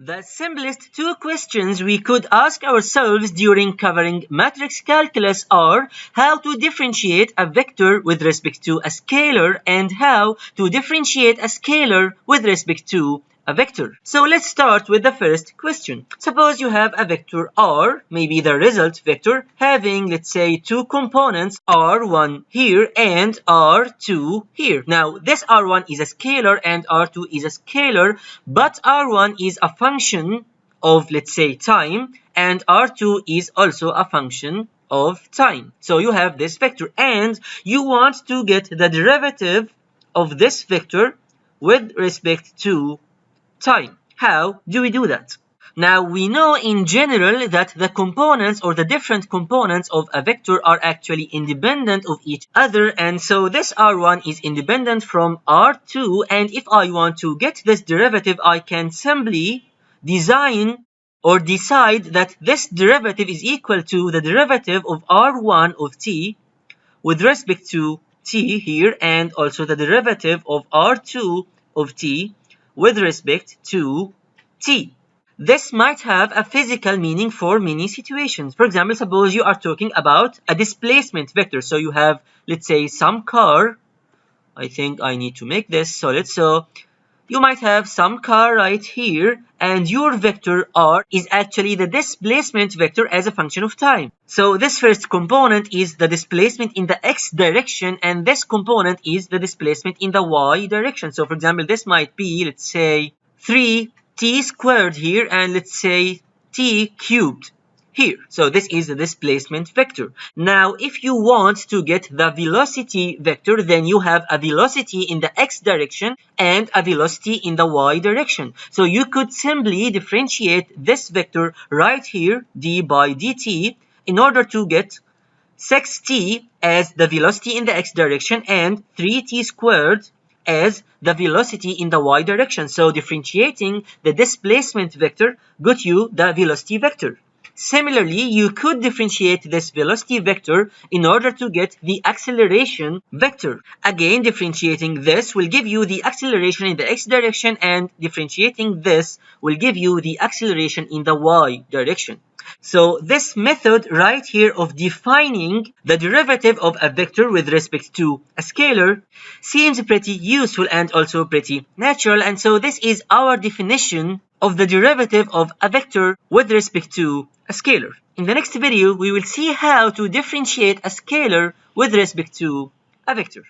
The simplest two questions we could ask ourselves during covering matrix calculus are how to differentiate a vector with respect to a scalar and how to differentiate a scalar with respect to a vector. So let's start with the first question. Suppose you have a vector R, maybe the result vector, having, let's say, two components, R1 here and R2 here. Now, this R1 is a scalar and R2 is a scalar, but R1 is a function of, let's say, time, and R2 is also a function of time. So you have this vector, and you want to get the derivative of this vector with respect to time. How do we do that? Now, we know in general that the components or the different components of a vector are actually independent of each other, and so this R1 is independent from R2, and if I want to get this derivative, I can simply design or decide that this derivative is equal to the derivative of R1 of t with respect to t here, and also the derivative of R2 of t with respect to t. This might have a physical meaning for many situations. For example, suppose you are talking about a displacement vector. So you have, let's say, some car. I think I need to make this solid. So you might have some car right here, and your vector R is actually the displacement vector as a function of time. So this first component is the displacement in the x direction, and this component is the displacement in the y direction. So for example, this might be, let's say, 3t squared here, and let's say t cubed here. So this is the displacement vector. Now, if you want to get the velocity vector, then you have a velocity in the x direction and a velocity in the y direction. So you could simply differentiate this vector right here, d by dt, in order to get 6t as the velocity in the x direction and 3t squared as the velocity in the y direction. So differentiating the displacement vector got you the velocity vector. Similarly, you could differentiate this velocity vector in order to get the acceleration vector. Again, differentiating this will give you the acceleration in the x direction, and differentiating this will give you the acceleration in the y direction. So this method right here of defining the derivative of a vector with respect to a scalar seems pretty useful and also pretty natural, and so this is our definition of the derivative of a vector with respect to a scalar. In the next video, we will see how to differentiate a scalar with respect to a vector.